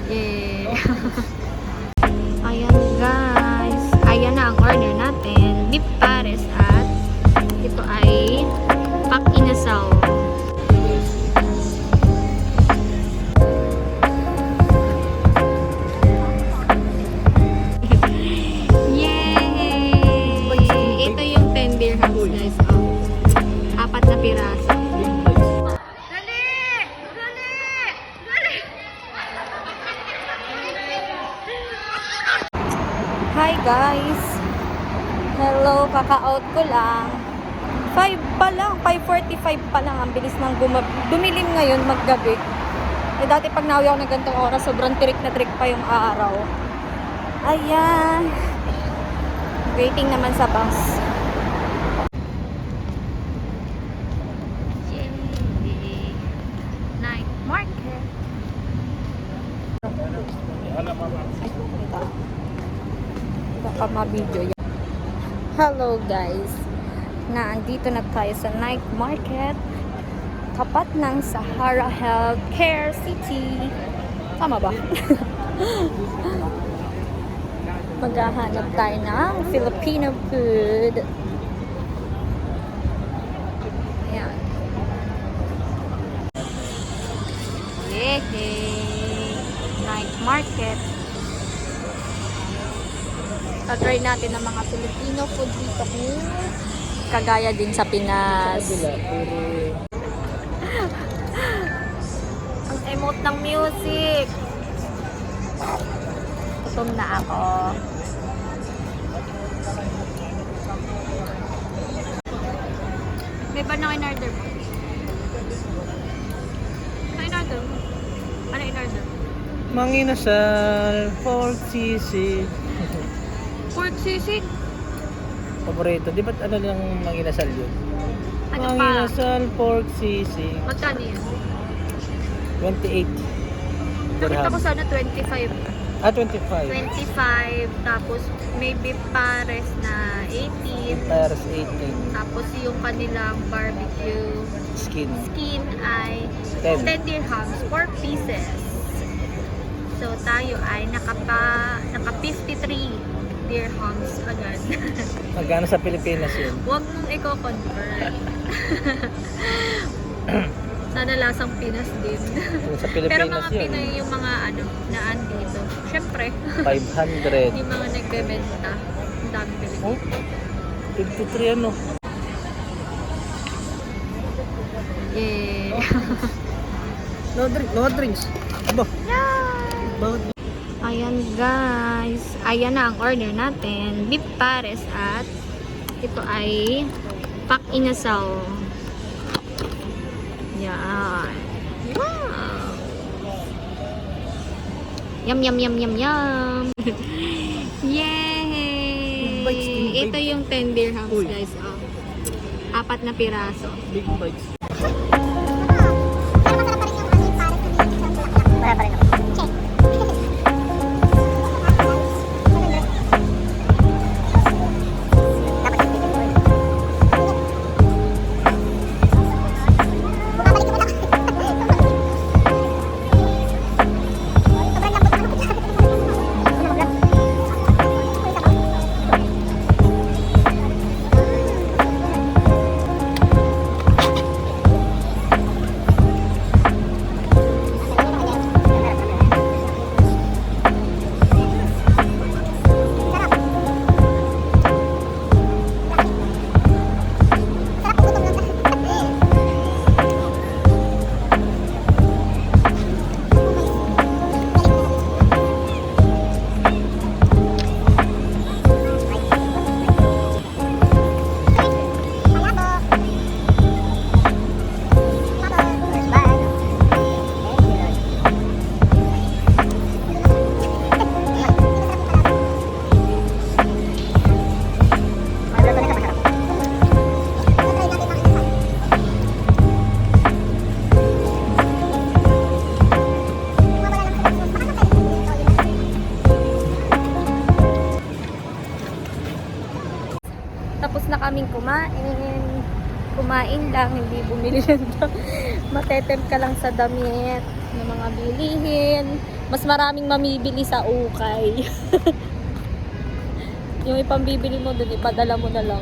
Yeah. Ayan guys. Ayan na ang order natin. Beef pares at ito ay pak inasal. Yay! Ito yung 10 dirhams guys. Oh. 4 na piraso. Hi guys! Hello, kaka-out ko lang. 5 pa lang, 5:45 pa lang. Ang bilis ng dumilim ngayon maggabi. Eh dati pag nauwi ako ng ganitong oras, sobrang tirik na tirik pa yung araw. Ayan. Waiting naman sa bus. Yay! Night market. Baka ma-video yan. Hello guys. Naandito na tayo sa night market. Tapat ng Sahara Healthcare City. Tama ba? Maghahanap tayo ng Filipino food. Ayan. Yay! Night market. Tatry natin ng mga Filipino food dito kung kagaya din sa Pinas. Ang emote ng music. Gutom na ako. May ba na in-order mo? Ano in-order mo? Ano in-order mo? Manginasal, pork sisig. Pork sisig? Paborito. Di ba't ano lang manginasal yun? Ano pa? Manginasal, pork sisig. Magkano yun? 28. Nakita ko sana 25. 25. 25, tapos may beef pares na 18. Pares 18. Tapos yung kanilang barbecue Skin. skin ay 10. 10 dirhams, 4 pieces. So tayo ay naka 53 dirhams agad. Magkano sa Pilipinas yun? Huwag mong i-convert. Sana lasang Pinas din. Kung sa Pero Pilipinas mga yun. Pinoy yung mga na andito. Siyempre. 500. Yung mga nagbebenta. Ang dami Pilipino. Oh, 53 ano? Yeah. No drinks. Aba, Yeah. bakit? Ayan guys. Ayan na ang order natin. Beef pares at ito ay pak inasal. Yan. Wow. Yum yum yum yum yum. Yay! Big bites. Ito yung 10 dirhams Uy. guys. Oh. 4 na piraso. Big bites. Wala pa rin ako. Check. Dapat yung bibig mo. Bumabalik mo lang. Sobrang lambot naman ako. Tapos na kaming kumain. Kumain lang, hindi bumili lang. matetempt ka lang sa damit ng mga bilihin. Mas maraming mamibili sa ukay. Yung ipambibili mo dun, ipadala mo na lang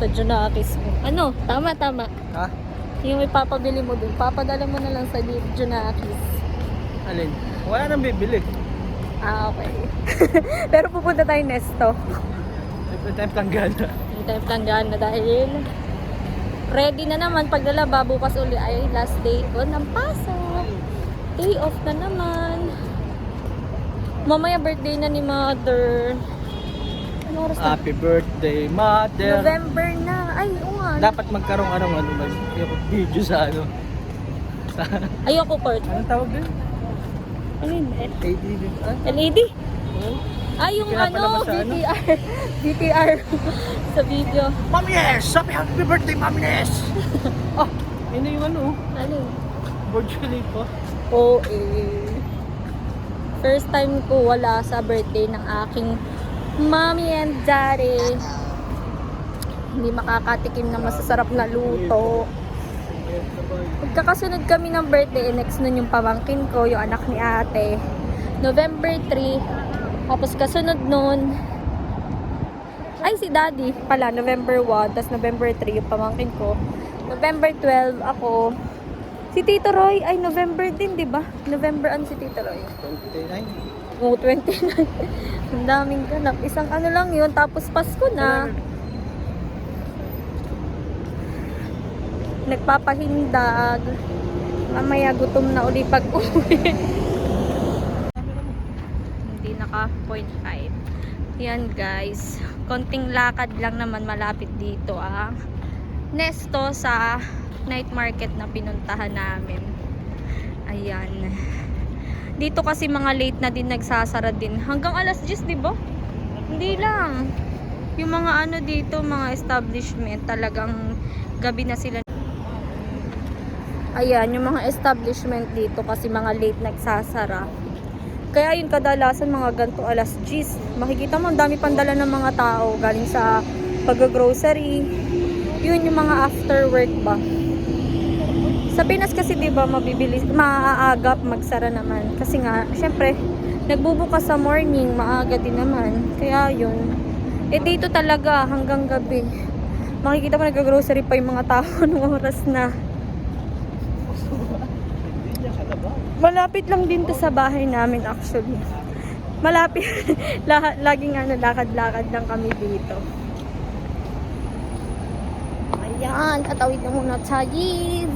sa Junakis mo. Ano? Tama. Ha? Yung ipapabili mo dun, papadala mo na lang sa Junakis. Alin? Wala nang bibili. Ah, okay. Pero pupunta tayo Nesto. Every time tanggal na. Hindi tayo tanggaan na dahil ready na naman paglalaba. Bukas uli ay last day ko ng pasok. Day off na naman. Mamaya birthday na ni Mother. Ano oras na? Happy birthday, mother. November na. Ay, oo nga. Dapat magkaroon video sa ano. Sa, Ayoko, Kurt. anong tawag din? Ano yun? ADD. LED? Oh. Ah, yung Pinapalabas ano, sa ano? VTR. VTR sa video. Mami Nes! Happy birthday, Mami Nes! Oh, yun yung ano. Ano yun? Burj Khalifa. Oo First time ko wala sa birthday ng aking mommy and daddy. Hindi makakatikim ng masasarap na luto. Magkakasunod kami ng birthday. Next nun yung pamangkin ko, yung anak ni ate. November 3. Tapos kasunod nun, ay si daddy pala, November 1. Tapos November 3 yung pamangkin ko. November 12 ako. Si Tito Roy ay November din, di ba? November ano si Tito Roy? 29. Oo, 29. Ang daming ganap. Isang ano lang yun, tapos Pasko na. Nagpapahindag. Mamaya gutom na uli pag uwi. Hindi naka 0.5. Yan guys. Konting lakad lang naman malapit dito ang Nesto sa night market na pinuntahan namin. Ayan. Dito kasi mga late na din nagsasara din. Hanggang alas 10, di ba? Hindi lang. Yung mga ano dito, mga establishment, talagang gabi na sila. Ayan, yung mga establishment dito kasi mga late nagsasara. Kaya yun kadalasan mga ganito alas 10. Makikita mo, ang dami pandala ng mga tao galing sa pag-grocery. Yun yung mga after work ba. Sa Pinas kasi 'di ba mabibilis, maaagap magsara naman kasi nga syempre nagbubukas sa morning, maaga din naman. Kaya yun. Eh dito talaga hanggang gabi. Makikita mo nag-grocery pa yung mga tao ng oras na. Malapit lang din to sa bahay namin actually. Malapit. Laging ano, lakad-lakad lang kami dito. Ayan, tatawid na muna tayo.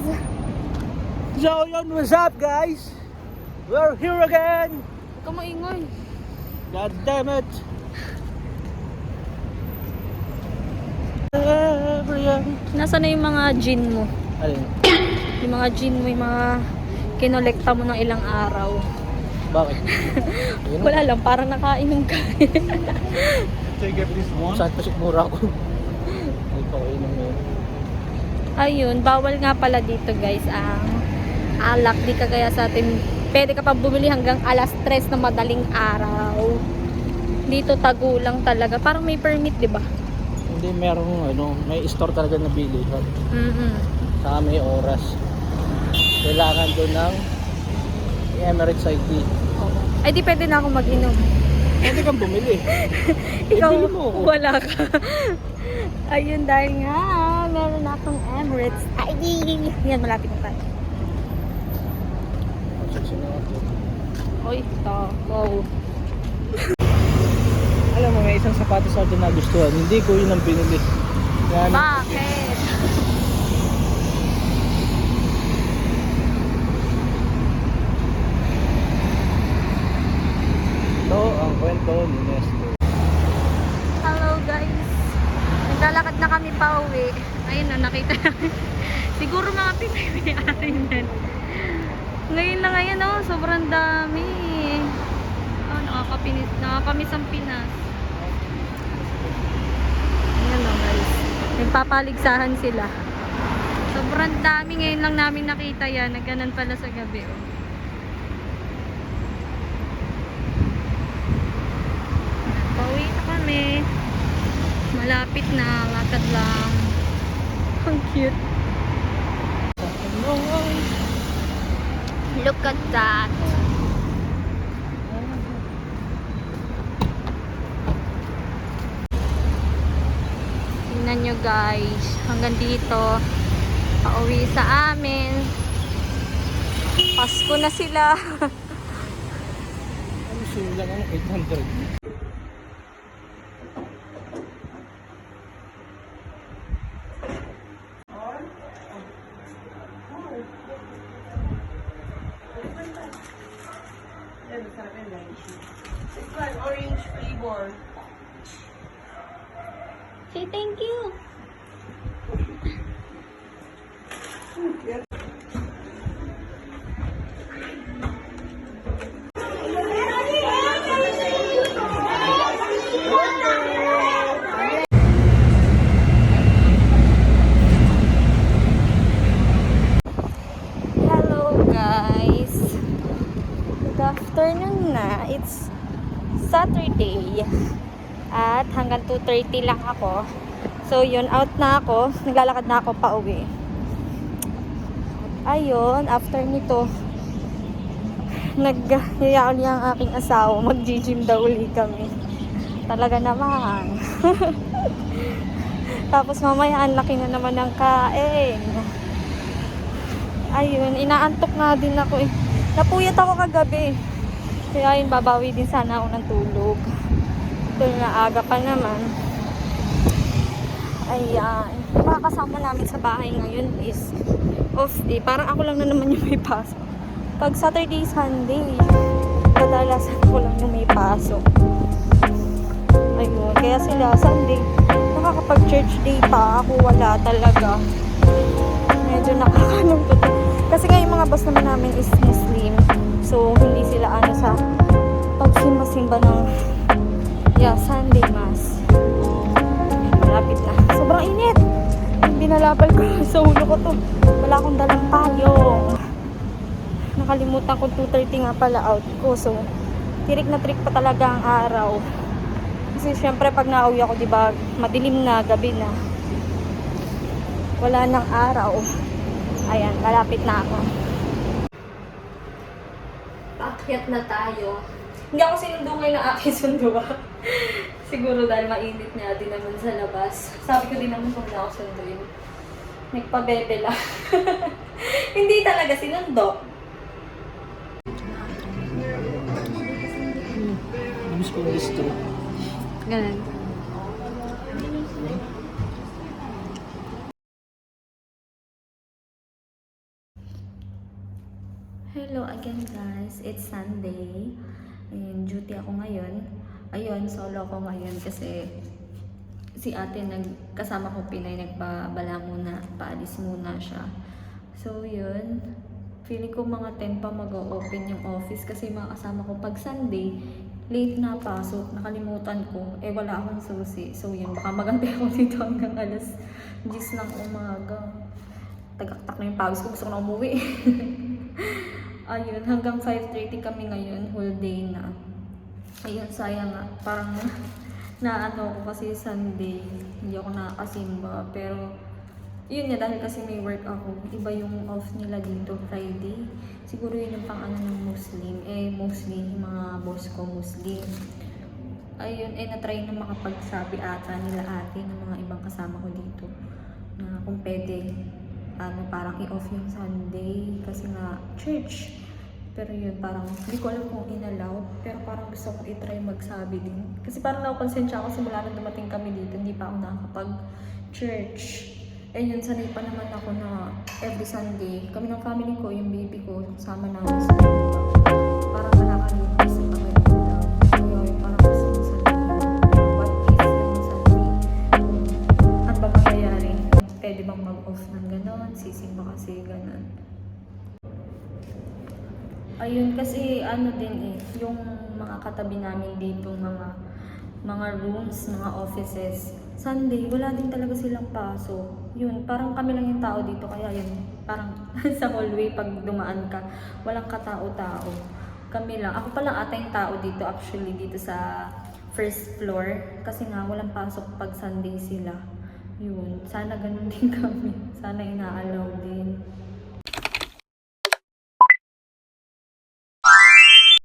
So yun, what's up guys? We're here again! Huwag ka maingay. God damn it! Nasaan na yung mga gin mo? Alin? Yung mga gin mo, yung mga kinolekta mo ng ilang araw. Bakit? Ayun, Wala lang, parang nakainom ka. saan pa sikmura ko? Ay, pakainom mo yun. Ayun, bawal nga pala dito guys ang alak. Di kagaya sa atin, pwede ka pa bumili hanggang alas 3 na madaling araw. Dito tagulang talaga. Parang may permit, di ba? Hindi, merong ano, may store talaga na bili. Saka may oras. Kailangan doon ng Emirates ID. Ay, di pwede na ako mag-inom. Pwede kang bumili. Ikaw, bili mo ako. wala ka. Ayun, dahil nga, meron na akong Emirates ID. Yan, malapit na tayo. Oy, wow. Alam mo, may isang sapatos ako na gustuhan. Hindi ko yun ang binili. Yan. Bakit? Ito ang kwento ni Nestor. Hello guys. Naglalakad na kami pa uwi. Ayun na, nakita namin. Siguro mga Pinoy-ari yan. Ngayon na ngayon, oh, sobrang dami. Oh, nakakamiss ang Pinas. Ayan o guys. Nagpapaligsahan sila. Sobrang dami. Ngayon lang namin nakita yan. Nagganan pala sa gabi. Oh. Pauwi na kami. Malapit na. Lakad lang. Ang cute. No, Look at that. Tingnan nyo guys. Hanggang dito. Pauwi sa amin. Pasko na sila. Ano sila lang 800? It's like orange flavor. Say thank you. Hello guys. Good afternoon na. It's Saturday. At hanggang 2:30 lang ako. So yun, out na ako. Naglalakad na ako pa uwi. Ayun, after nito, nagyayaan niya ang aking asawa. Mag-gym daw uli kami. Talaga naman. Tapos mamaya, ang laki na naman ng kain. Ayun, inaantok na din ako eh. Napuyat ako kagabi. Kaya yun, babawi din sana ako ng tulog. Ito na aga pa naman. Ayan. Yung mga kasama namin sa bahay ngayon is off day. Parang ako lang na naman yung may pasok. Pag Saturday, Sunday, kadalasan ako lang yung may pasok. Ayun. Kaya sila Sunday, nakakapag-church day pa. Ako wala talaga. Medyo nakakalungkot. Kasi nga yung mga boss naman namin is Muslim. So, hindi sila ano sa pagsimba-simba ng Sunday Mass. Malapit na. Sobrang init. Binalabal ko sa ulo ko to. Wala akong dalang payong. Nakalimutan ko 2:30 nga pala out ko. So, tirik na trick pa talaga ang araw. Kasi syempre pag nauwi ako, diba, madilim na, gabi na. Wala nang araw. Ayan, malapit na ako. Paakyat na tayo. Hindi ako sinundo ngayon ng aking sundo. Siguro dahil mainit niya din naman sa labas. Sabi ko din naman kung na ako sunduin. Nagpabebe lang. Hindi talaga sinundo. Gusto ko gusto. Ganun. Hello again guys, it's Sunday and duty ako ngayon. Ayun, solo ko ngayon kasi si ate kasama ko Pinay nagpabala muna, paalis muna siya. So yun, feeling ko mga 10 pa mag-open yung office kasi mga kasama ko pag Sunday, late na pasok, nakalimutan ko, wala akong susi. So yun, baka magantay ako dito hanggang alas 10 ng umaga. Tagaktak na yung pawis ko, gusto ko na umuwi. Ayun, hanggang 5:30 kami ngayon, whole day na. Ayun, sayang nga. Parang naano ko kasi Sunday, hindi ako nakakasimba. Pero, yun nga, dahil kasi may work ako. Iba yung off nila dito, Friday. Siguro yun yung pang ano ng Muslim. Mostly, yung mga boss ko Muslim. Ayun, na-try na makapagsabi ata nila ate ng mga ibang kasama ko dito. Na kung pwede, parang i-off yung Sunday kasi nga church. Pero yun, parang hindi ko alam kung inalaw. Pero parang gusto kong i-try magsabi din. Kasi parang nakakonsensya ako simula na dumating kami dito. Hindi pa ako nakakapag-church. Yun, sanay pa naman ako na every Sunday. Kami ng family ko, yung baby ko, kasama namin sa lupa. Parang nakakalipas sa pagkalinda. Kaya yun, parang gusto kong sabihin. What if yung Sunday? Ano ba mangyayari? Pwede bang mag-off ng gano'n? Sisimba kasi gano'n. Ayun, kasi ano din yung mga katabi namin dito, mga rooms, mga offices, Sunday, wala din talaga silang pasok. Yun, parang kami lang yung tao dito, kaya yun, parang sa hallway pag dumaan ka, walang katao-tao. Kami lang. Ako pa lang ata yung tao dito, actually, dito sa first floor, kasi nga walang pasok pag Sunday sila. Yun, sana ganun din kami. Sana inaalaw din.